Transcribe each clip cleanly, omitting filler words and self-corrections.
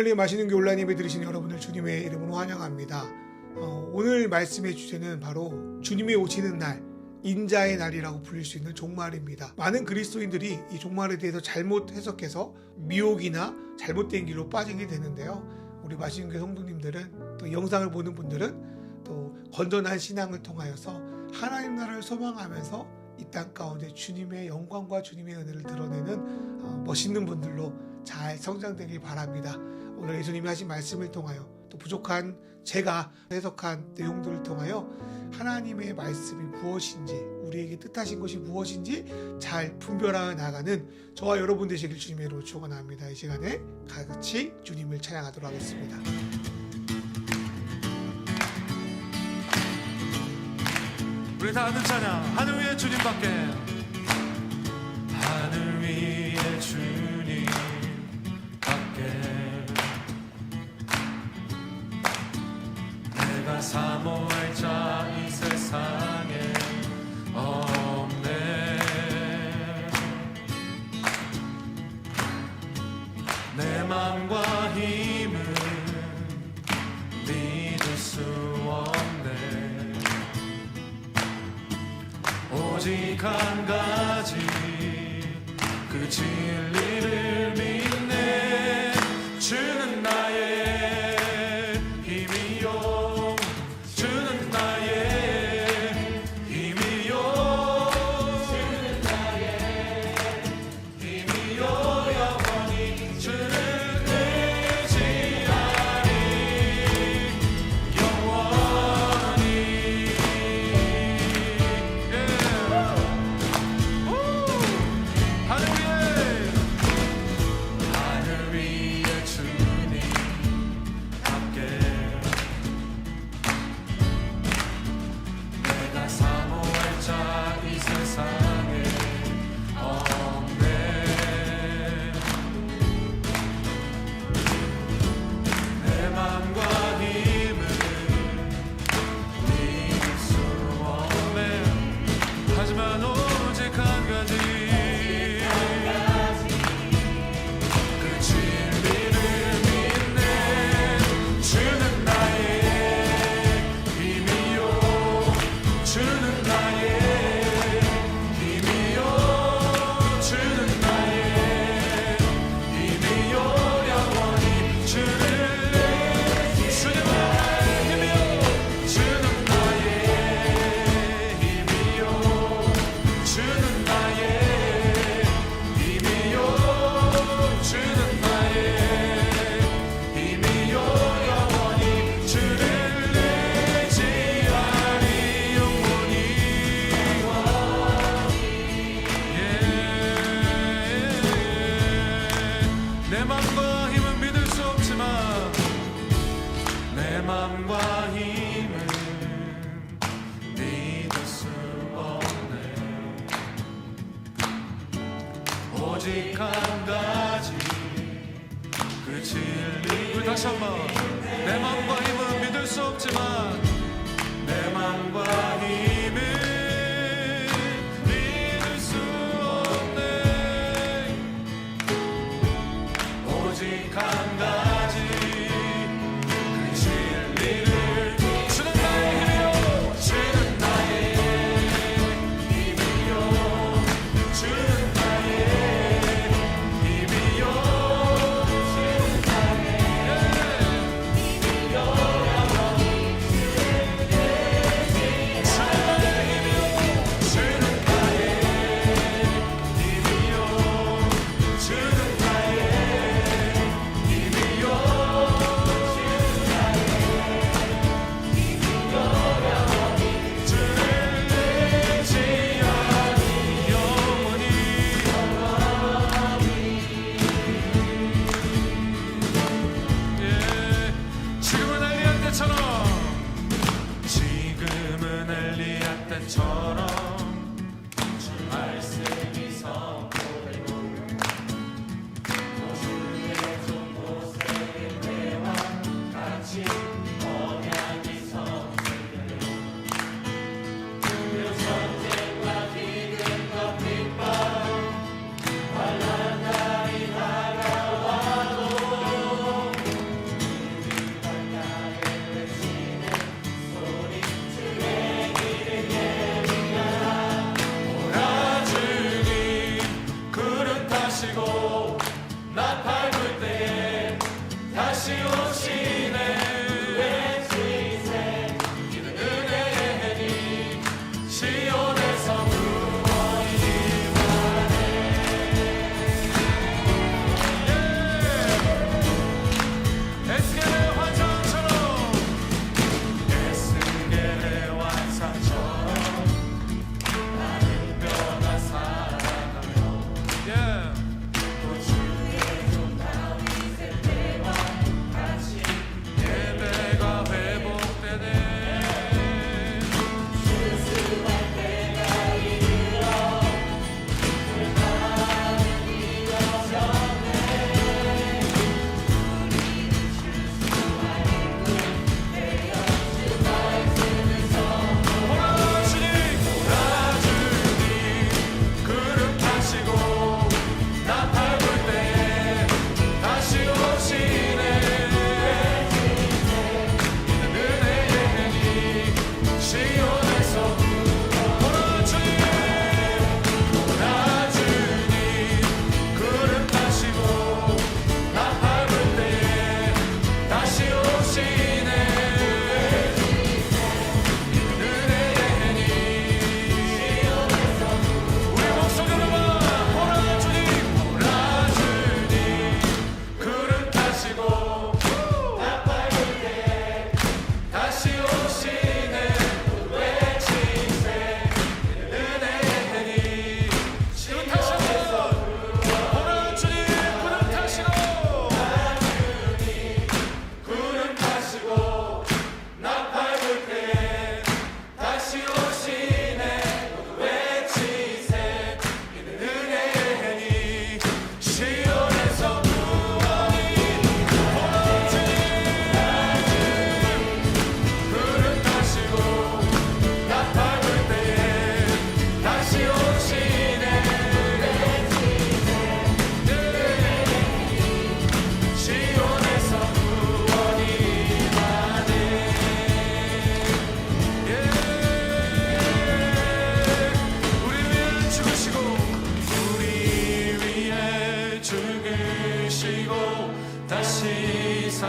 이스라엘의 맛있는 교 온라인 예배 들으시는 여러분을 주님의 이름으로 환영합니다. 오늘 말씀의 주제는 바로 주님이 오시는 날, 인자의 날이라고 불릴 수 있는 종말입니다. 많은 그리스도인들이 이 종말에 대해서 잘못 해석해서 미혹이나 잘못된 길로 빠지게 되는데요. 우리 맛있는 교회 성도님들은, 또 영상을 보는 분들은 또 건전한 신앙을 통하여서 하나님 나라를 소망하면서 이 땅 가운데 주님의 영광과 주님의 은혜를 드러내는 멋있는 분들로 잘 성장되길 바랍니다. 오늘 예수님이 하신 말씀을 통하여 또 부족한 제가 해석한 내용들을 통하여 하나님의 말씀이 무엇인지, 우리에게 뜻하신 것이 무엇인지 잘 분별하여 나가는 저와 여러분 되시길 주님의 이름으로 축원합니다. 이 시간에 같이 주님을 찬양하도록 하겠습니다. 우리 다 하는 찬양, 하늘 위에 주님밖에. 하늘 위에 주님밖에 내가 사모할 자 이 세상에 없네. 내 맘과 힘은 믿을 수 없네. 오직 한 가지 그 진리를 믿네. 주는 나의 힘이요, 주는 나의 힘이요, 주는 나의 힘이요. 영원히 주를 의지하리. 영원히 하늘 위에 주님밖에 내가 사모할 자 이 세상에 없네. 내 맘과 힘은 믿을 수 없네. 하지만 오직 한 가지 그 진리를 믿네. 주는 나의 힘이요, 주는 나의 힘이요, 주는 나의 힘이요. 영원히 주를 주는 나의 힘이요, 주는 나의 힘이요, 주는 나의 힘이요, 주는 나의 힘이요. 영원히 주를 의지하리. 영원히 내 맘과 힘은 믿을 수 없지만 내 맘과 힘은 믿을 수 없네. 오직 한 가지 그 진리. 우리 다시 한번. 내 맘과 힘은 믿을 수 없지만 내 맘과 힘은 믿을 수 없네. 오직 한 가지 그 진리를. 주는 나의 힘이요, 주는 나의 힘이요, 주는 나의 힘이요, 주는 나의 힘이요. 영원히 주를 의지하리.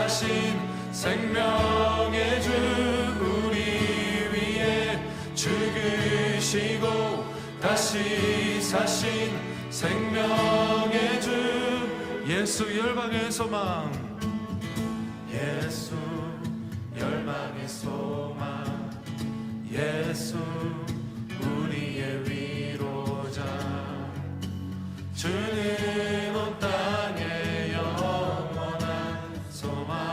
사신 생명의 주 우리 위에 죽으시고 다시 사신 생명의 주 예수 열방의 소망 예수 열방의 소망 예수 우리의 위로자 주는 온 땅의 영원한 소망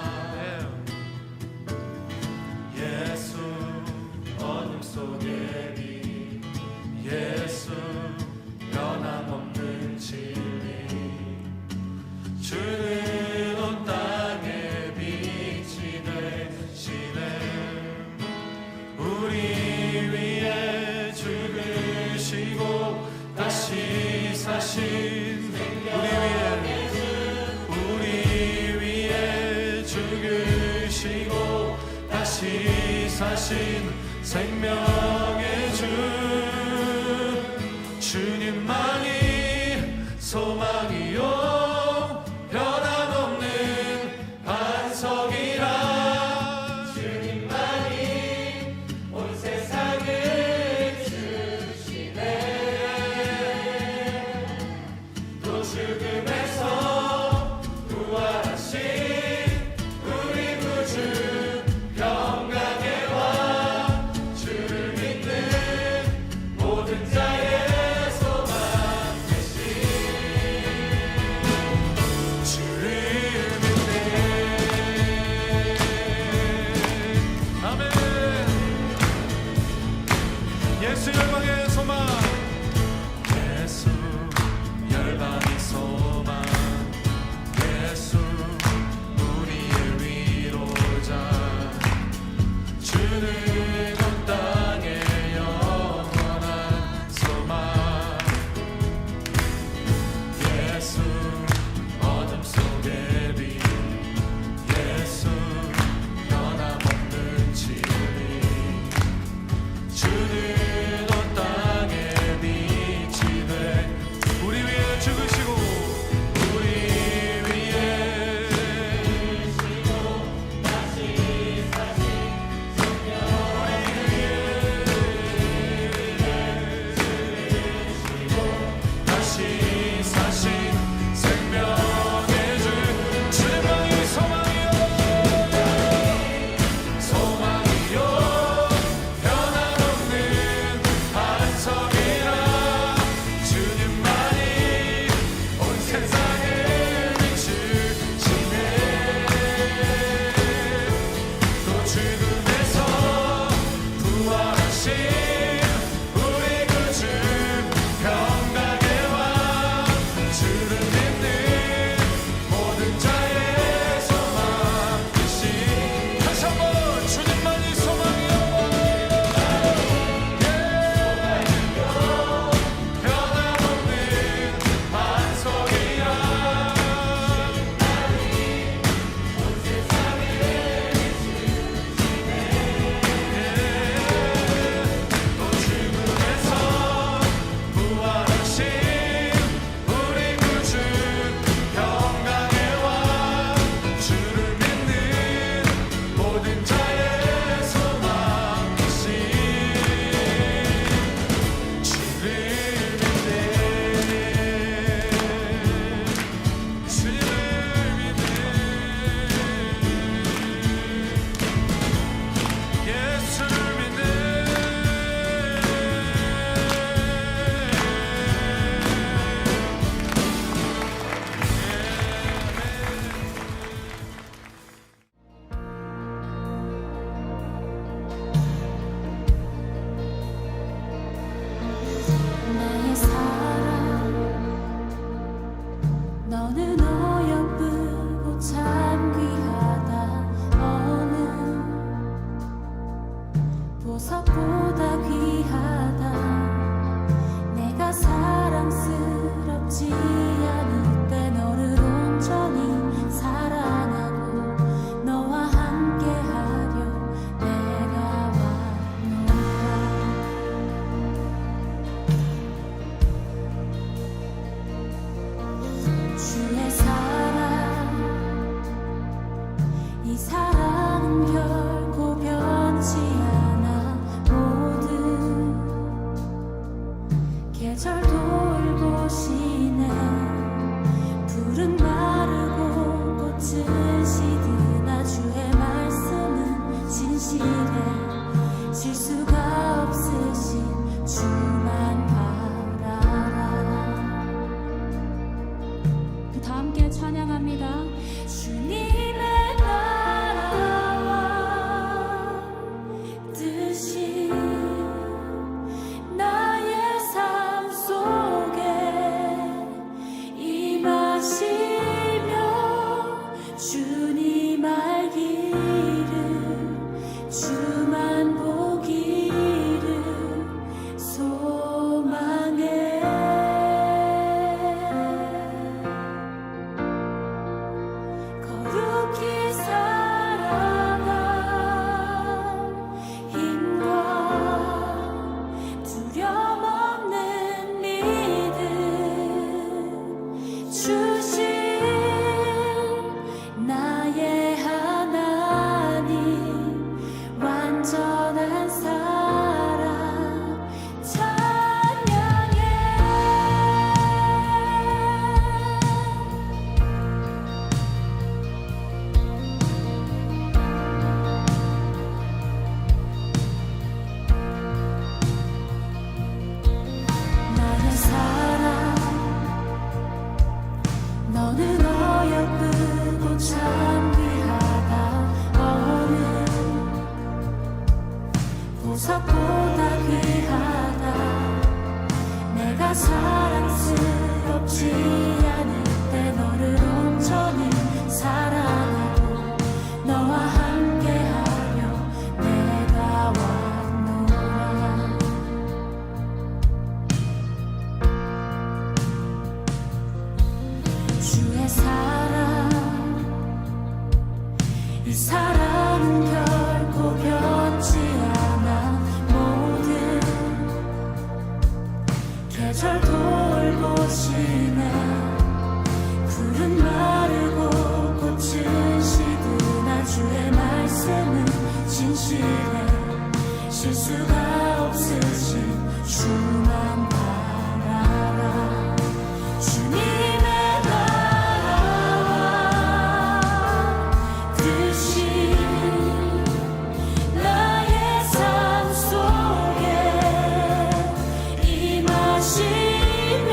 예수 어둠 속의 빛 예수 변함없는 진리 주는 온 땅의 빛이 되시네 우리 위에 죽으시고 다시 사신 우리 위에 죽으시고 다시 사신 생명의 주 주님만이 소망이요 변함없는 반석이라 주님만이 온 세상을 주시네 또 죽음에서 부활하신 우리 구주 평강의 왕 주를 믿는 모든 자의 소망 되신 주를 믿네 이 사랑은 결코 변치 않아 모든 계절 돌고 시네 푸른 마르고 꽃은 시드나 주의 말씀은 진실해 실수가 없으신 주만 바라라. 다 함께 찬양합니다. 주님의 나라와 뜻이 나의 삶 속에 임하시며 주님 알기를 주만 보기를 소망해. 거룩히 살아갈 힘과 두려움 없는 믿음 주신 나의 하나님 완전한 사랑 찬양해. 나의 사랑 너는 어여쁘고 참 귀하다. 어느 보석보다 귀하다. 내가 사랑스럽지 않을 때 너를 온전히 사랑하고 너와 함께하려 내가 왔노라. 주의 사랑 이 사랑은 결코 변치 않아 모든 계절 돌고 시네 푸른 마르고 꽃은 시드나 주의 말씀은 진실해 실수가 없으신 주만 바라라. 주님의 나라와 뜻이 나의 삶 속에 임하시며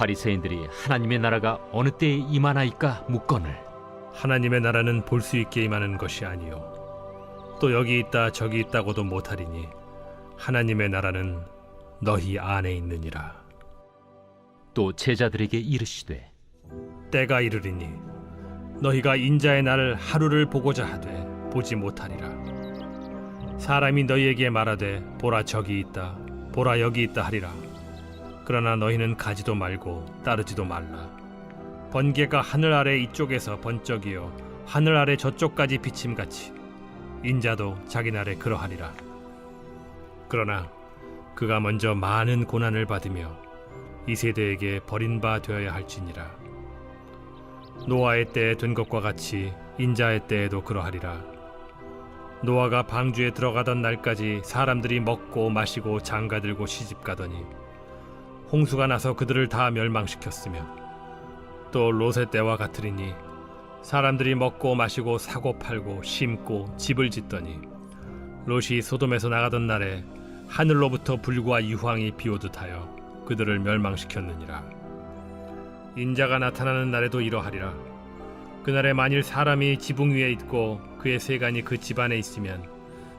바리새인들이 하나님의 나라가 어느 때에 임하나이까 묻거늘 하나님의 나라는 볼 수 있게 임하는 것이 아니요 또 여기 있다 저기 있다고도 못하리니 하나님의 나라는 너희 안에 있느니라. 또 제자들에게 이르시되 때가 이르리니 너희가 인자의 날 하루를 보고자 하되 보지 못하리라. 사람이 너희에게 말하되 보라 저기 있다 보라 여기 있다 하리라. 그러나 너희는 가지도 말고 따르지도 말라. 번개가 하늘 아래 이쪽에서 번쩍이어 하늘 아래 저쪽까지 비침같이 인자도 자기 날에 그러하리라. 그러나 그가 먼저 많은 고난을 받으며 이 세대에게 버린 바 되어야 할지니라. 노아의 때에 된 것과 같이 인자의 때에도 그러하리라. 노아가 방주에 들어가던 날까지 사람들이 먹고 마시고 장가들고 시집가더니 홍수가 나서 그들을 다 멸망시켰으며 또 롯의 때와 같으리니 사람들이 먹고 마시고 사고 팔고 심고 집을 짓더니 롯이 소돔에서 나가던 날에 하늘로부터 불과 유황이 비오듯 하여 그들을 멸망시켰느니라. 인자가 나타나는 날에도 이러하리라. 그날에 만일 사람이 지붕 위에 있고 그의 세간이 그 집 안에 있으면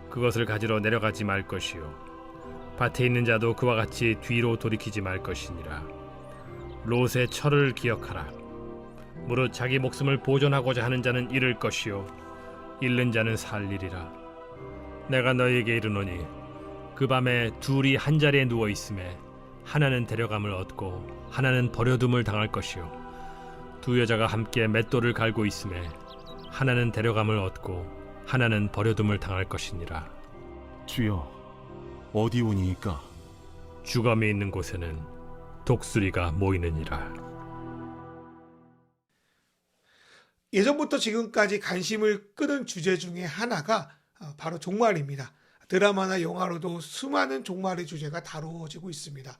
그것을 가지러 내려가지 말 것이요 밭에 있는 자도 그와 같이 뒤로 돌이키지 말 것이니라. 롯의 철을 기억하라. 무릇 자기 목숨을 보존하고자 하는 자는 잃을 것이요 잃는 자는 살리리라. 내가 너희에게 이르노니 그 밤에 둘이 한 자리에 누워 있음에 하나는 데려감을 얻고 하나는 버려둠을 당할 것이요 두 여자가 함께 맷돌을 갈고 있음에 하나는 데려감을 얻고 하나는 버려둠을 당할 것이니라. 주여 어디 오니이까? 주검이 있는 곳에는 독수리가 모이느니라. 예전부터 지금까지 관심을 끄는 주제 중에 하나가 바로 종말입니다. 드라마나 영화로도 수많은 종말의 주제가 다루어지고 있습니다.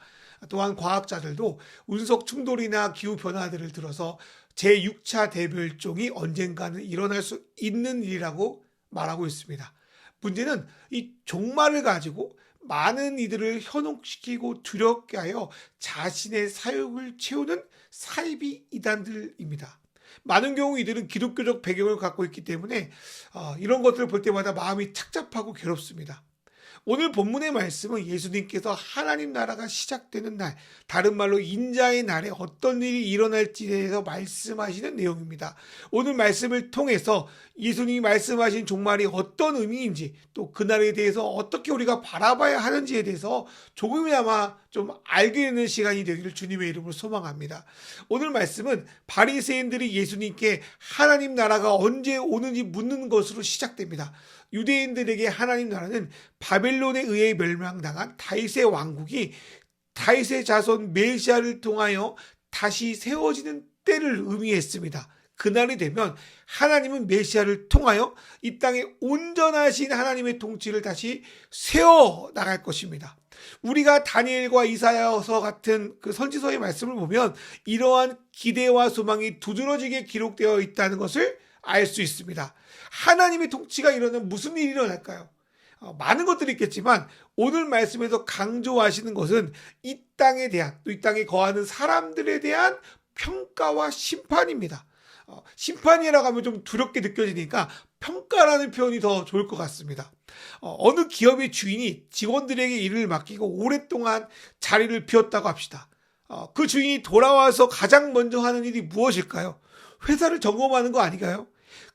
또한 과학자들도 운석 충돌이나 기후 변화들을 들어서 제6차 대멸종이 언젠가는 일어날 수 있는 일이라고 말하고 있습니다. 문제는 이 종말을 가지고 많은 이들을 현혹시키고 두렵게 하여 자신의 사욕을 채우는 사이비 이단들입니다. 많은 경우 이들은 기독교적 배경을 갖고 있기 때문에 이런 것들을 볼 때마다 마음이 착잡하고 괴롭습니다. 오늘 본문의 말씀은 예수님께서 하나님 나라가 시작되는 날, 다른 말로 인자의 날에 어떤 일이 일어날지에 대해서 말씀하시는 내용입니다. 오늘 말씀을 통해서 예수님이 말씀하신 종말이 어떤 의미인지, 또 그날에 대해서 어떻게 우리가 바라봐야 하는지에 대해서 조금이나마 좀 알게 되는 시간이 되기를 주님의 이름으로 소망합니다. 오늘 말씀은 바리새인들이 예수님께 하나님 나라가 언제 오는지 묻는 것으로 시작됩니다. 유대인들에게 하나님 나라는 바벨론에 의해 멸망당한 다윗의 왕국이 다윗의 자손 메시아를 통하여 다시 세워지는 때를 의미했습니다. 그날이 되면 하나님은 메시아를 통하여 이 땅에 온전하신 하나님의 통치를 다시 세워 나갈 것입니다. 우리가 다니엘과 이사야서 같은 그 선지서의 말씀을 보면 이러한 기대와 소망이 두드러지게 기록되어 있다는 것을 알 수 있습니다. 하나님의 통치가 일어나면 무슨 일이 일어날까요? 많은 것들이 있겠지만 오늘 말씀에서 강조하시는 것은 이 땅에 대한, 또 이 땅에 거하는 사람들에 대한 평가와 심판입니다. 심판이라고 하면 좀 두렵게 느껴지니까 평가라는 표현이 더 좋을 것 같습니다. 어느 기업의 주인이 직원들에게 일을 맡기고 오랫동안 자리를 비웠다고 합시다. 그 주인이 돌아와서 가장 먼저 하는 일이 무엇일까요? 회사를 점검하는 거 아닌가요?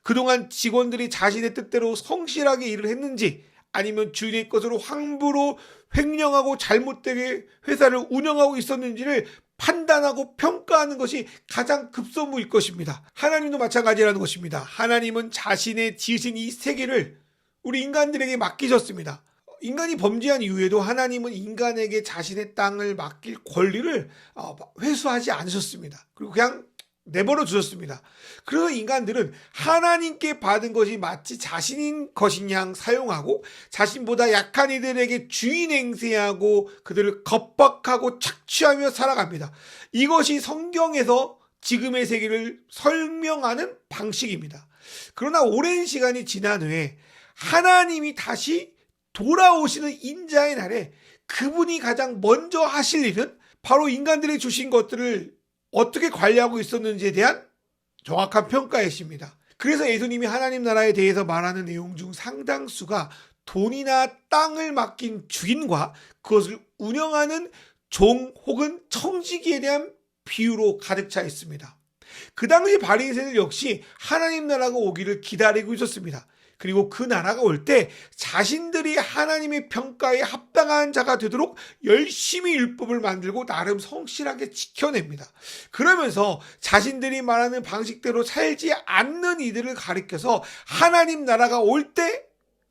그동안 직원들이 자신의 뜻대로 성실하게 일을 했는지, 아니면 주인의 것으로 함부로 횡령하고 잘못되게 회사를 운영하고 있었는지를 판단하고 평가하는 것이 가장 급선무일 것입니다. 하나님도 마찬가지라는 것입니다. 하나님은 자신의 지으신 이 세계를 우리 인간들에게 맡기셨습니다. 인간이 범죄한 이후에도 하나님은 인간에게 자신의 땅을 맡길 권리를 회수하지 않으셨습니다. 그리고 그냥 내버려 두셨습니다. 그래서 인간들은 하나님께 받은 것이 마치 자신인 것인 양 사용하고 자신보다 약한 이들에게 주인 행세하고 그들을 겁박하고 착취하며 살아갑니다. 이것이 성경에서 지금의 세계를 설명하는 방식입니다. 그러나 오랜 시간이 지난 후에 하나님이 다시 돌아오시는 인자의 날에 그분이 가장 먼저 하실 일은 바로 인간들이 주신 것들을 어떻게 관리하고 있었는지에 대한 정확한 평가이십니다. 그래서 예수님이 하나님 나라에 대해서 말하는 내용 중 상당수가 돈이나 땅을 맡긴 주인과 그것을 운영하는 종 혹은 청지기에 대한 비유로 가득 차 있습니다. 그 당시 바리새인들 역시 하나님 나라가 오기를 기다리고 있었습니다. 그리고 그 나라가 올 때 자신들이 하나님의 평가에 합당한 자가 되도록 열심히 율법을 만들고 나름 성실하게 지켜냅니다. 그러면서 자신들이 말하는 방식대로 살지 않는 이들을 가리켜서 하나님 나라가 올 때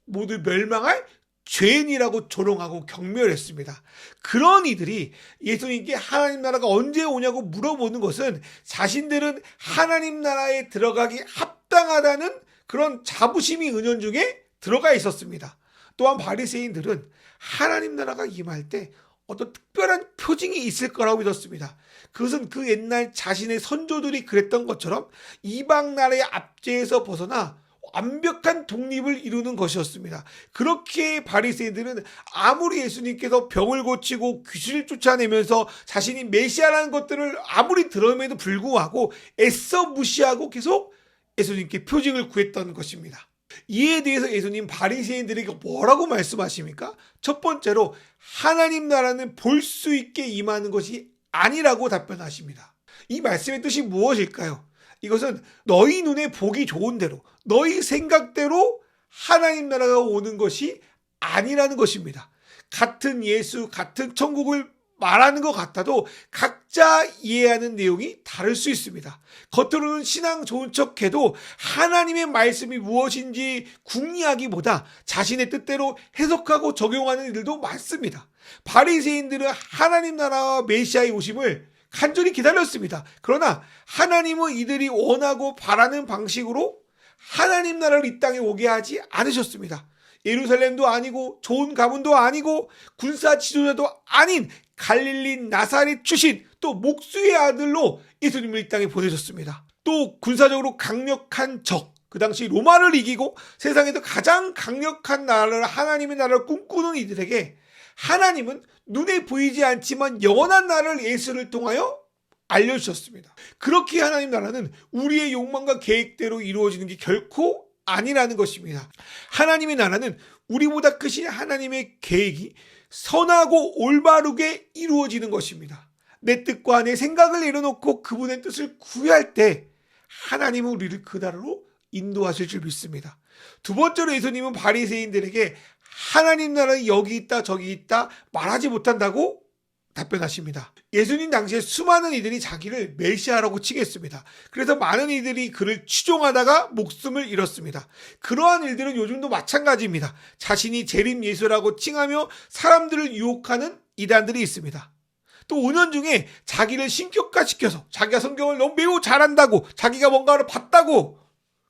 모두 멸망할 죄인이라고 조롱하고 경멸했습니다. 그런 이들이 예수님께 하나님 나라가 언제 오냐고 물어보는 것은 자신들은 하나님 나라에 들어가기 합당하다는 그런 자부심이 은연중에 들어가 있었습니다. 또한 바리새인들은 하나님 나라가 임할 때 어떤 특별한 표징이 있을 거라고 믿었습니다. 그것은 그 옛날 자신의 선조들이 그랬던 것처럼 이방 나라의 압제에서 벗어나 완벽한 독립을 이루는 것이었습니다. 그렇게 바리새인들은 아무리 예수님께서 병을 고치고 귀신을 쫓아내면서 자신이 메시아라는 것들을 아무리 들음에도 불구하고 애써 무시하고 계속 예수님께 표징을 구했던 것입니다. 이에 대해서 예수님 바리새인들에게 뭐라고 말씀하십니까? 첫 번째로 하나님 나라는 볼 수 있게 임하는 것이 아니라고 답변하십니다. 이 말씀의 뜻이 무엇일까요? 이것은 너희 눈에 보기 좋은 대로 너희 생각대로 하나님 나라가 오는 것이 아니라는 것입니다. 같은 예수, 같은 천국을 말하는 것 같아도 각자 이해하는 내용이 다를 수 있습니다. 겉으로는 신앙 좋은 척해도 하나님의 말씀이 무엇인지 궁리하기보다 자신의 뜻대로 해석하고 적용하는 이들도 많습니다. 바리새인들은 하나님 나라와 메시아의 오심을 간절히 기다렸습니다. 그러나 하나님은 이들이 원하고 바라는 방식으로 하나님 나라를 이 땅에 오게 하지 않으셨습니다. 예루살렘도 아니고 좋은 가문도 아니고 군사 지도자도 아닌 갈릴리 나사렛 출신 또 목수의 아들로 예수님을 이 땅에 보내셨습니다. 또 군사적으로 강력한 적, 그 당시 로마를 이기고 세상에서 가장 강력한 나라를 하나님의 나라를 꿈꾸는 이들에게 하나님은 눈에 보이지 않지만 영원한 나라를 예수를 통하여 알려주셨습니다. 그렇게 하나님 나라는 우리의 욕망과 계획대로 이루어지는 게 결코 아니라는 것입니다. 하나님의 나라는 우리보다 크신 하나님의 계획이 선하고 올바르게 이루어지는 것입니다. 내 뜻과 내 생각을 내려놓고 그분의 뜻을 구할 때 하나님은 우리를 그 나라로 인도하실 줄 믿습니다. 두 번째로 예수님은 바리새인들에게 하나님 나라는 여기 있다 저기 있다 말하지 못한다고 답변하십니다. 예수님 당시에 수많은 이들이 자기를 메시아라고 치겠습니다. 그래서 많은 이들이 그를 추종하다가 목숨을 잃었습니다. 그러한 일들은 요즘도 마찬가지입니다. 자신이 재림 예수라고 칭하며 사람들을 유혹하는 이단들이 있습니다. 또 은연중에 자기를 신격화시켜서 자기가 성경을 너무 매우 잘한다고 자기가 뭔가를 봤다고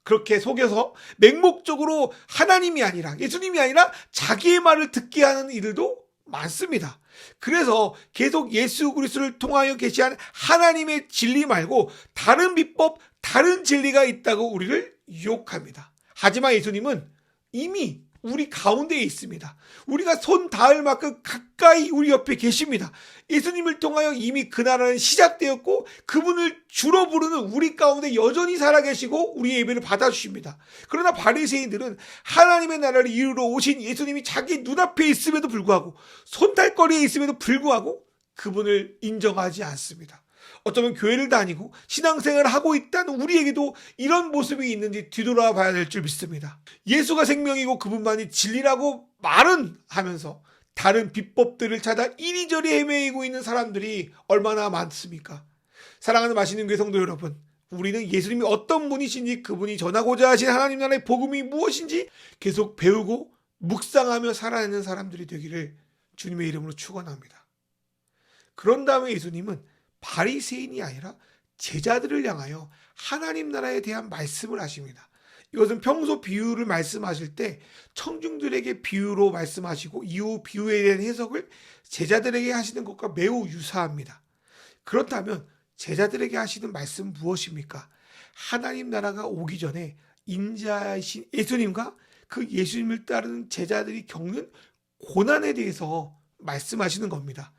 그렇게 속여서 맹목적으로 하나님이 아니라 예수님이 아니라 자기의 말을 듣게 하는 이들도 많습니다. 그래서 계속 예수 그리스도를 통하여 계시한 하나님의 진리 말고 다른 비법, 다른 진리가 있다고 우리를 유혹합니다. 하지만 예수님은 이미 우리 가운데에 있습니다. 우리가 손 닿을 만큼 가까이 우리 옆에 계십니다. 예수님을 통하여 이미 그 나라는 시작되었고 그분을 주로 부르는 우리 가운데 여전히 살아계시고 우리의 예배를 받아주십니다. 그러나 바리새인들은 하나님의 나라를 이루러 오신 예수님이 자기 눈앞에 있음에도 불구하고 손탈거리에 있음에도 불구하고 그분을 인정하지 않습니다. 어쩌면 교회를 다니고 신앙생활을 하고 있다는 우리에게도 이런 모습이 있는지 뒤돌아봐야 될 줄 믿습니다. 예수가 생명이고 그분만이 진리라고 말은 하면서 다른 비법들을 찾아 이리저리 헤매이고 있는 사람들이 얼마나 많습니까? 사랑하는 마시는 교회 성도 여러분, 우리는 예수님이 어떤 분이신지 그분이 전하고자 하신 하나님 나라의 복음이 무엇인지 계속 배우고 묵상하며 살아내는 사람들이 되기를 주님의 이름으로 축원합니다. 그런 다음에 예수님은 바리새인이 아니라 제자들을 향하여 하나님 나라에 대한 말씀을 하십니다. 이것은 평소 비유를 말씀하실 때 청중들에게 비유로 말씀하시고 이후 비유에 대한 해석을 제자들에게 하시는 것과 매우 유사합니다. 그렇다면 제자들에게 하시는 말씀은 무엇입니까? 하나님 나라가 오기 전에 인자이신 예수님과 그 예수님을 따르는 제자들이 겪는 고난에 대해서 말씀하시는 겁니다.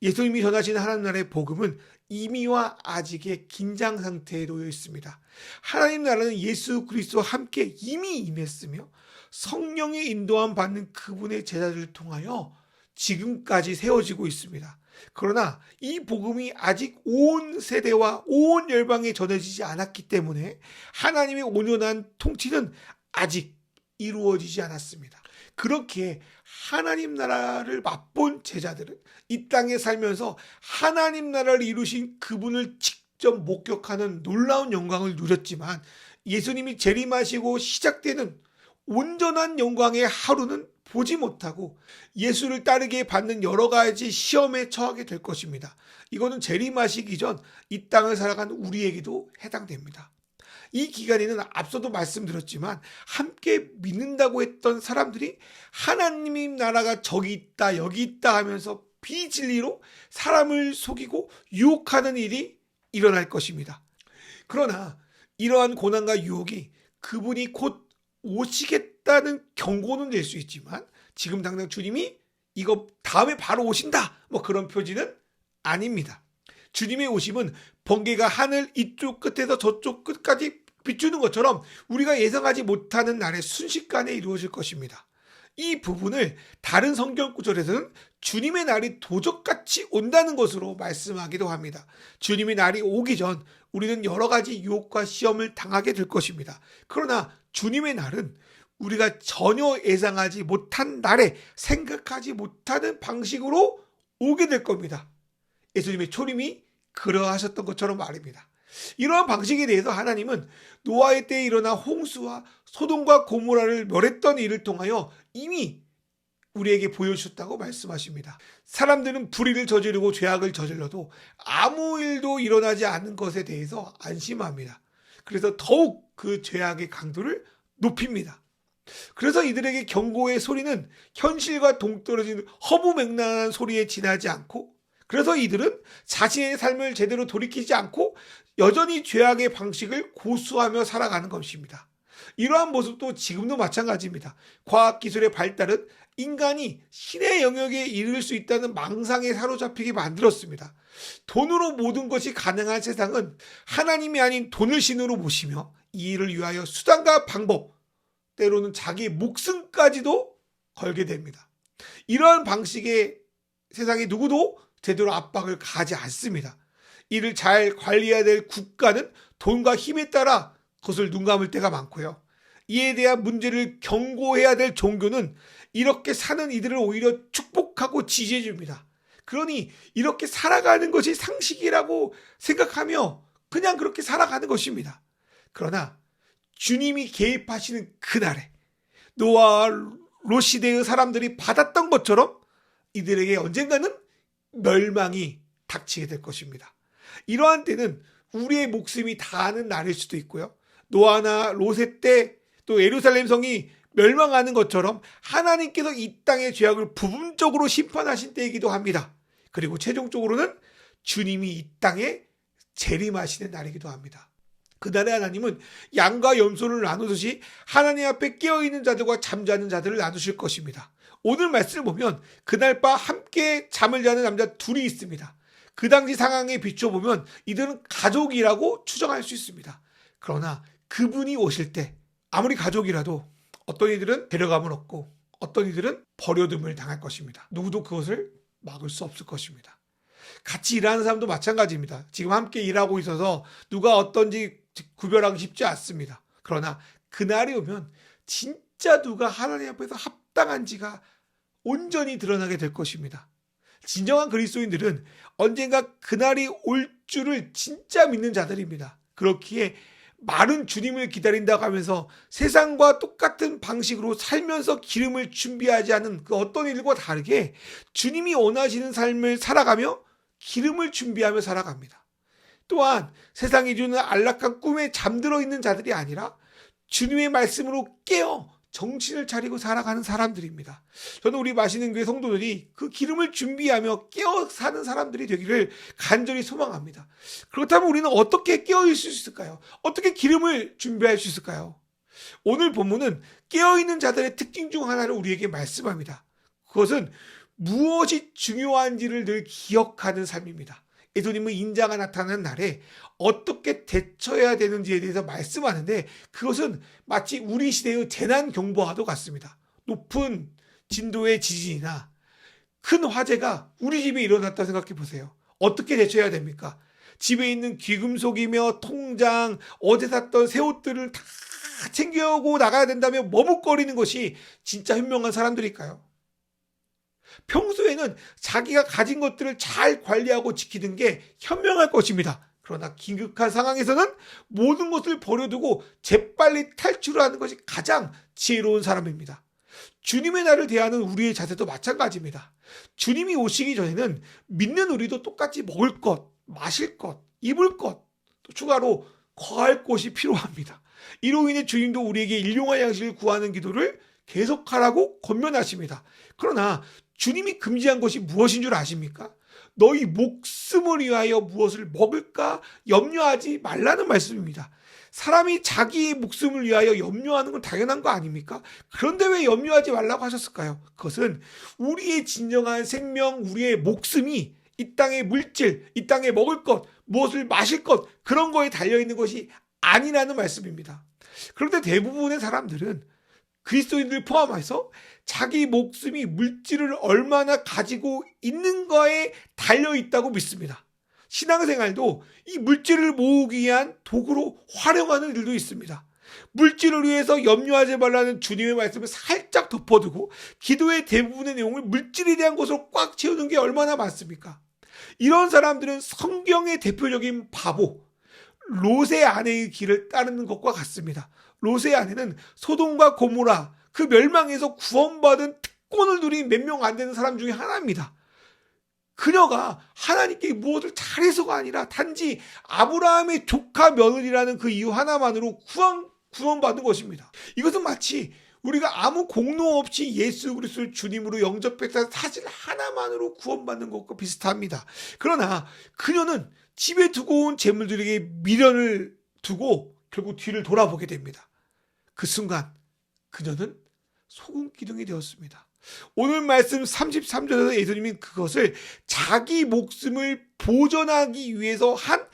예수님이 전하시는 하나님 나라의 복음은 이미와 아직의 긴장 상태에 놓여 있습니다. 하나님 나라는 예수 그리스도와 함께 이미 임했으며 성령의 인도함 받는 그분의 제자들을 통하여 지금까지 세워지고 있습니다. 그러나 이 복음이 아직 온 세대와 온 열방에 전해지지 않았기 때문에 하나님의 온전한 통치는 아직 이루어지지 않았습니다. 그렇게 하나님 나라를 맛본 제자들은 이 땅에 살면서 하나님 나라를 이루신 그분을 직접 목격하는 놀라운 영광을 누렸지만 예수님이 재림하시고 시작되는 온전한 영광의 하루는 보지 못하고 예수를 따르게 받는 여러 가지 시험에 처하게 될 것입니다. 이거는 재림하시기 전 이 땅을 살아간 우리에게도 해당됩니다. 이 기간에는 앞서도 말씀드렸지만 함께 믿는다고 했던 사람들이 하나님 나라가 저기 있다 여기 있다 하면서 비진리로 사람을 속이고 유혹하는 일이 일어날 것입니다. 그러나 이러한 고난과 유혹이 그분이 곧 오시겠다는 경고는 될 수 있지만 지금 당장 주님이 이거 다음에 바로 오신다 뭐 그런 표지는 아닙니다. 주님의 오심은 번개가 하늘 이쪽 끝에서 저쪽 끝까지 비추는 것처럼 우리가 예상하지 못하는 날에 순식간에 이루어질 것입니다. 이 부분을 다른 성경 구절에서는 주님의 날이 도적같이 온다는 것으로 말씀하기도 합니다. 주님의 날이 오기 전 우리는 여러 가지 유혹과 시험을 당하게 될 것입니다. 그러나 주님의 날은 우리가 전혀 예상하지 못한 날에 생각하지 못하는 방식으로 오게 될 겁니다. 예수님의 초림이 그러하셨던 것처럼 말입니다. 이러한 방식에 대해서 하나님은 노아의 때에 일어난 홍수와 소돔과 고모라를 멸했던 일을 통하여 이미 우리에게 보여주셨다고 말씀하십니다. 사람들은 불의를 저지르고 죄악을 저질러도 아무 일도 일어나지 않는 것에 대해서 안심합니다. 그래서 더욱 그 죄악의 강도를 높입니다. 그래서 이들에게 경고의 소리는 현실과 동떨어진 허무맹랑한 소리에 지나지 않고 그래서 이들은 자신의 삶을 제대로 돌이키지 않고 여전히 죄악의 방식을 고수하며 살아가는 것입니다. 이러한 모습도 지금도 마찬가지입니다. 과학기술의 발달은 인간이 신의 영역에 이를 수 있다는 망상에 사로잡히게 만들었습니다. 돈으로 모든 것이 가능한 세상은 하나님이 아닌 돈을 신으로 모시며 이 일을 위하여 수단과 방법, 때로는 자기의 목숨까지도 걸게 됩니다. 이러한 방식의 세상에 누구도 제대로 압박을 가하지 않습니다. 이를 잘 관리해야 될 국가는 돈과 힘에 따라 그것을 눈감을 때가 많고요. 이에 대한 문제를 경고해야 될 종교는 이렇게 사는 이들을 오히려 축복하고 지지해 줍니다. 그러니 이렇게 살아가는 것이 상식이라고 생각하며 그냥 그렇게 살아가는 것입니다. 그러나 주님이 개입하시는 그날에 노아와 롯 시대의 사람들이 받았던 것처럼 이들에게 언젠가는 멸망이 닥치게 될 것입니다. 이러한 때는 우리의 목숨이 다하는 날일 수도 있고요. 노아나 롯의 때 또 예루살렘 성이 멸망하는 것처럼 하나님께서 이 땅의 죄악을 부분적으로 심판하신 때이기도 합니다. 그리고 최종적으로는 주님이 이 땅에 재림하시는 날이기도 합니다. 그날에 하나님은 양과 염소를 나누듯이 하나님 앞에 깨어있는 자들과 잠자는 자들을 나누실 것입니다. 오늘 말씀을 보면 그날 밤 함께 잠을 자는 남자 둘이 있습니다. 그 당시 상황에 비춰보면 이들은 가족이라고 추정할 수 있습니다. 그러나 그분이 오실 때 아무리 가족이라도 어떤 이들은 데려감을 얻고 어떤 이들은 버려둠을 당할 것입니다. 누구도 그것을 막을 수 없을 것입니다. 같이 일하는 사람도 마찬가지입니다. 지금 함께 일하고 있어서 누가 어떤지 구별하기 쉽지 않습니다. 그러나 그날이 오면 진짜 누가 하나님 앞에서 합당한지가 온전히 드러나게 될 것입니다. 진정한 그리스도인들은 언젠가 그날이 올 줄을 진짜 믿는 자들입니다. 그렇기에 말은 주님을 기다린다고 하면서 세상과 똑같은 방식으로 살면서 기름을 준비하지 않은 그 어떤 일과 다르게 주님이 원하시는 삶을 살아가며 기름을 준비하며 살아갑니다. 또한 세상이 주는 안락한 꿈에 잠들어 있는 자들이 아니라 주님의 말씀으로 깨어 정신을 차리고 살아가는 사람들입니다. 저는 우리 마시는 교회 성도들이 그 기름을 준비하며 깨어 사는 사람들이 되기를 간절히 소망합니다. 그렇다면 우리는 어떻게 깨어 있을 수 있을까요? 어떻게 기름을 준비할 수 있을까요? 오늘 본문은 깨어있는 자들의 특징 중 하나를 우리에게 말씀합니다. 그것은 무엇이 중요한지를 늘 기억하는 삶입니다. 예수님의 인자가 나타나는 날에 어떻게 대처해야 되는지에 대해서 말씀하는데, 그것은 마치 우리 시대의 재난 경보와도 같습니다. 높은 진도의 지진이나 큰 화재가 우리 집에 일어났다고 생각해 보세요. 어떻게 대처해야 됩니까? 집에 있는 귀금속이며 통장, 어제 샀던 새 옷들을 다 챙겨오고 나가야 된다며 머뭇거리는 것이 진짜 현명한 사람들일까요? 평소에는 자기가 가진 것들을 잘 관리하고 지키는 게 현명할 것입니다. 그러나 긴급한 상황에서는 모든 것을 버려두고 재빨리 탈출하는 것이 가장 지혜로운 사람입니다. 주님의 날을 대하는 우리의 자세도 마찬가지입니다. 주님이 오시기 전에는 믿는 우리도 똑같이 먹을 것, 마실 것, 입을 것, 또 추가로 거할 곳이 필요합니다. 이로 인해 주님도 우리에게 일용할 양식을 구하는 기도를 계속하라고 권면하십니다. 그러나 주님이 금지한 것이 무엇인 줄 아십니까? 너희 목숨을 위하여 무엇을 먹을까 염려하지 말라는 말씀입니다. 사람이 자기 목숨을 위하여 염려하는 건 당연한 거 아닙니까? 그런데 왜 염려하지 말라고 하셨을까요? 그것은 우리의 진정한 생명, 우리의 목숨이 이 땅의 물질, 이 땅에 먹을 것, 무엇을 마실 것, 그런 거에 달려있는 것이 아니라는 말씀입니다. 그런데 대부분의 사람들은, 그리스도인들 포함해서 자기 목숨이 물질을 얼마나 가지고 있는가에 달려있다고 믿습니다. 신앙생활도 이 물질을 모으기 위한 도구로 활용하는 일도 있습니다. 물질을 위해서 염려하지 말라는 주님의 말씀을 살짝 덮어두고 기도의 대부분의 내용을 물질에 대한 것으로 꽉 채우는 게 얼마나 많습니까? 이런 사람들은 성경의 대표적인 바보, 롯의 아내의 길을 따르는 것과 같습니다. 롯의 아내는 소돔과 고모라, 그 멸망에서 구원받은 특권을 누린 몇 명 안 되는 사람 중에 하나입니다. 그녀가 하나님께 무엇을 잘해서가 아니라 단지 아브라함의 조카 며느리라는 그 이유 하나만으로 구원받은 것입니다. 이것은 마치 우리가 아무 공로 없이 예수 그리스도를 주님으로 영접했다는 사실 하나만으로 구원받는 것과 비슷합니다. 그러나 그녀는 집에 두고 온 재물들에게 미련을 두고 결국 뒤를 돌아보게 됩니다. 그 순간 그녀는 소금 기둥이 되었습니다. 오늘 말씀 33절에서 예수님이 그것을 자기 목숨을 보존하기 위해서 한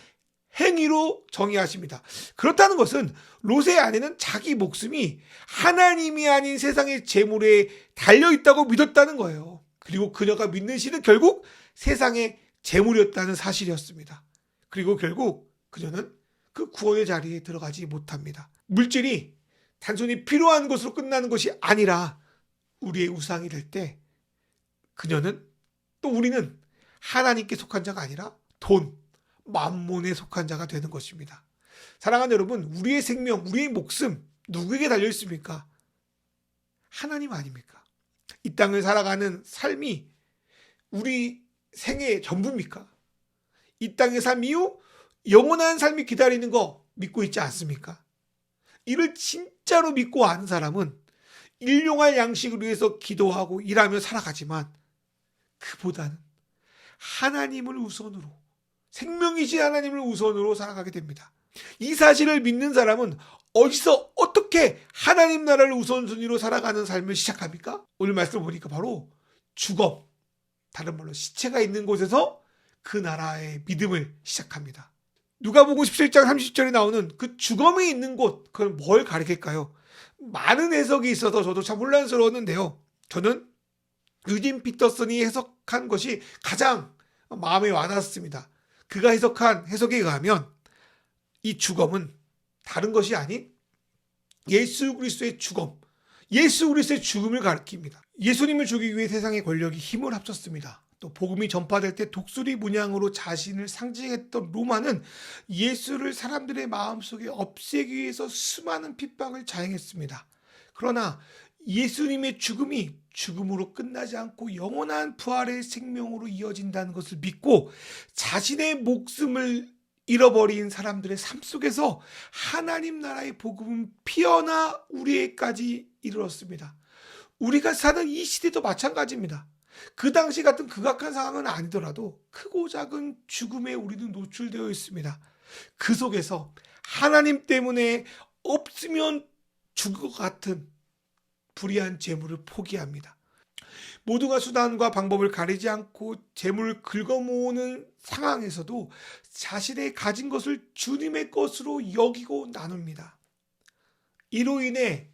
행위로 정의하십니다. 그렇다는 것은 롯의 아내는 자기 목숨이 하나님이 아닌 세상의 재물에 달려있다고 믿었다는 거예요. 그리고 그녀가 믿는 신은 결국 세상의 재물이었다는 사실이었습니다. 그리고 결국 그녀는 그 구원의 자리에 들어가지 못합니다. 물질이 단순히 필요한 것으로 끝나는 것이 아니라 우리의 우상이 될 때 그녀는, 또 우리는 하나님께 속한 자가 아니라 돈, 만몬에 속한 자가 되는 것입니다. 사랑하는 여러분, 우리의 생명, 우리의 목숨 누구에게 달려 있습니까? 하나님 아닙니까? 이 땅을 살아가는 삶이 우리 생의 전부입니까? 이 땅의 삶 이후 영원한 삶이 기다리는 거 믿고 있지 않습니까? 이를 진짜로 믿고 아는 사람은 일용할 양식을 위해서 기도하고 일하며 살아가지만 그보다는 하나님을 우선으로, 생명이신 하나님을 우선으로 살아가게 됩니다. 이 사실을 믿는 사람은 어디서 어떻게 하나님 나라를 우선순위로 살아가는 삶을 시작합니까? 오늘 말씀 보니까 바로 주검, 다른 말로 시체가 있는 곳에서 그 나라의 믿음을 시작합니다. 누가복음 17장 30절에 나오는 그 주검이 있는 곳, 그건 뭘 가리킬까요? 많은 해석이 있어서 저도 참 혼란스러웠는데요. 저는 유진 피터슨이 해석한 것이 가장 마음에 와닿았습니다. 그가 해석한 해석에 의하면 이 주검은 다른 것이 아닌 예수 그리스도의 주검, 예수 그리스도의 죽음을 가리킵니다. 예수님을 죽이기 위해 세상의 권력이 힘을 합쳤습니다. 또 복음이 전파될 때 독수리 문양으로 자신을 상징했던 로마는 예수를 사람들의 마음속에 없애기 위해서 수많은 핍박을 자행했습니다. 그러나 예수님의 죽음이 죽음으로 끝나지 않고 영원한 부활의 생명으로 이어진다는 것을 믿고 자신의 목숨을 잃어버린 사람들의 삶 속에서 하나님 나라의 복음은 피어나 우리에게까지 이르렀습니다. 우리가 사는 이 시대도 마찬가지입니다. 그 당시 같은 극악한 상황은 아니더라도 크고 작은 죽음에 우리는 노출되어 있습니다. 그 속에서 하나님 때문에 없으면 죽을 것 같은 불의한 재물을 포기합니다. 모두가 수단과 방법을 가리지 않고 재물을 긁어모으는 상황에서도 자신의 가진 것을 주님의 것으로 여기고 나눕니다. 이로 인해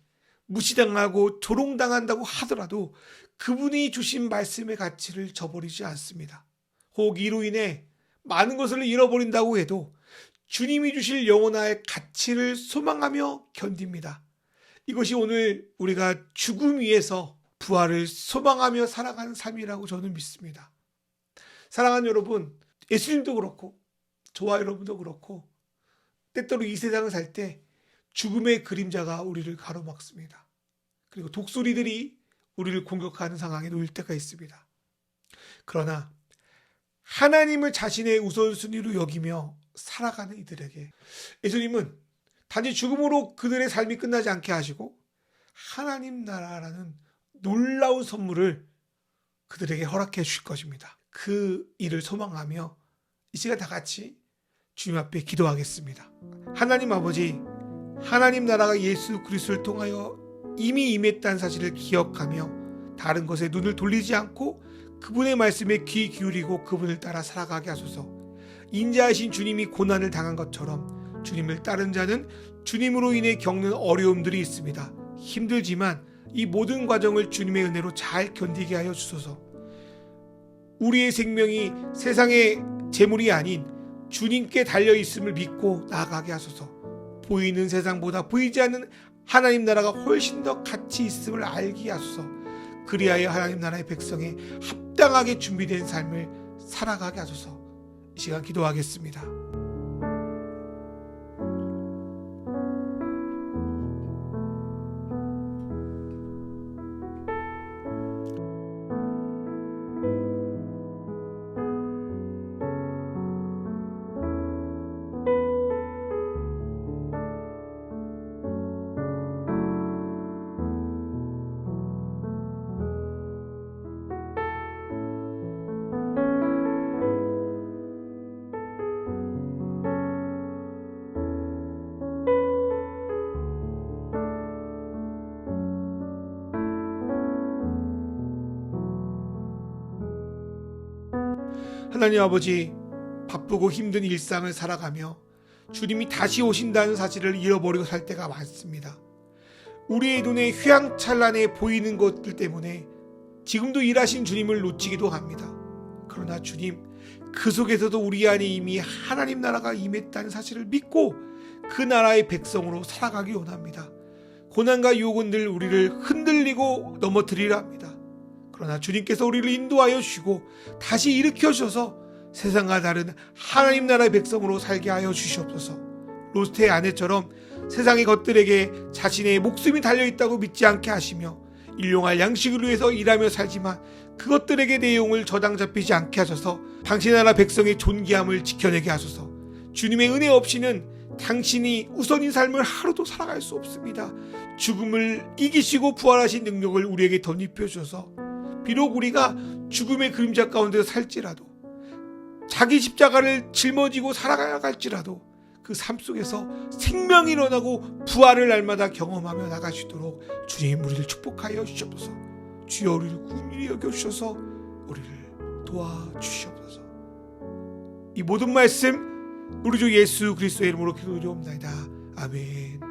무시당하고 조롱당한다고 하더라도 그분이 주신 말씀의 가치를 저버리지 않습니다. 혹 이로 인해 많은 것을 잃어버린다고 해도 주님이 주실 영원한 가치를 소망하며 견딥니다. 이것이 오늘 우리가 죽음 위에서 부활을 소망하며 살아가는 삶이라고 저는 믿습니다. 사랑하는 여러분, 예수님도 그렇고 저와 여러분도 그렇고 때때로 이 세상을 살 때 죽음의 그림자가 우리를 가로막습니다. 그리고 독수리들이 우리를 공격하는 상황에 놓일 때가 있습니다. 그러나 하나님을 자신의 우선순위로 여기며 살아가는 이들에게 예수님은 단지 죽음으로 그들의 삶이 끝나지 않게 하시고 하나님 나라라는 놀라운 선물을 그들에게 허락해 주실 것입니다. 그 일을 소망하며 이 시간 다 같이 주님 앞에 기도하겠습니다. 하나님 아버지, 하나님 나라가 예수 그리스도를 통하여 이미 임했다는 사실을 기억하며 다른 것에 눈을 돌리지 않고 그분의 말씀에 귀 기울이고 그분을 따라 살아가게 하소서. 인자하신 주님이 고난을 당한 것처럼 주님을 따른 자는 주님으로 인해 겪는 어려움들이 있습니다. 힘들지만 이 모든 과정을 주님의 은혜로 잘 견디게 하여 주소서. 우리의 생명이 세상의 재물이 아닌 주님께 달려있음을 믿고 나아가게 하소서. 보이는 세상보다 보이지 않는 하나님 나라가 훨씬 더 가치 있음을 알게 하소서. 그리하여 하나님 나라의 백성에 합당하게 준비된 삶을 살아가게 하소서. 이 시간 기도하겠습니다. 하나님 아버지, 바쁘고 힘든 일상을 살아가며 주님이 다시 오신다는 사실을 잃어버리고 살 때가 많습니다. 우리의 눈에 휘황찬란해 보이는 것들 때문에 지금도 일하신 주님을 놓치기도 합니다. 그러나 주님, 그 속에서도 우리 안에 이미 하나님 나라가 임했다는 사실을 믿고 그 나라의 백성으로 살아가기 원합니다. 고난과 유혹은 늘 우리를 흔들리고 넘어뜨리려 합니다. 그러나 주님께서 우리를 인도하여 주시고 다시 일으켜 주셔서 세상과 다른 하나님 나라의 백성으로 살게 하여 주시옵소서. 롯의 아내처럼 세상의 것들에게 자신의 목숨이 달려있다고 믿지 않게 하시며 일용할 양식을 위해서 일하며 살지만 그것들에게 내용을 저당 잡히지 않게 하셔서 당신 나라 백성의 존귀함을 지켜내게 하소서. 주님의 은혜 없이는 당신이 우선인 삶을 하루도 살아갈 수 없습니다. 죽음을 이기시고 부활하신 능력을 우리에게 덧입혀 주셔서 비록 우리가 죽음의 그림자 가운데 살지라도 자기 십자가를 짊어지고 살아갈지라도 그 삶 속에서 생명이 일어나고 부활을 날마다 경험하며 나가시도록 주님 우리를 축복하여 주시옵소서. 주여 우리를 긍휼히 여겨주셔서 우리를 도와주시옵소서. 이 모든 말씀 우리 주 예수 그리스도의 이름으로 기도드리옵나이다. 아멘.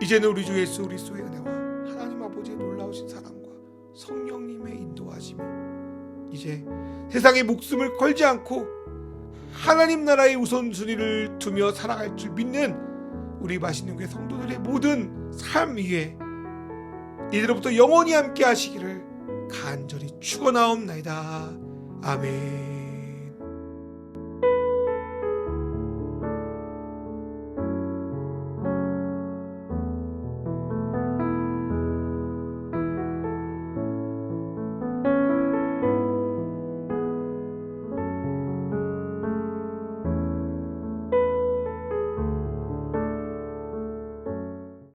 이제는 우리 주 예수 그리스도의 은혜와 하나님 아버지의 놀라우신 사랑과 성령님의 인도하심이 이제 세상의 목숨을 걸지 않고 하나님 나라의 우선순위를 두며 살아갈 줄 믿는 우리 맛있는 교회 성도들의 모든 삶 위에 이제로부터 영원히 함께 하시기를 간절히 축원하옵나이다. 아멘.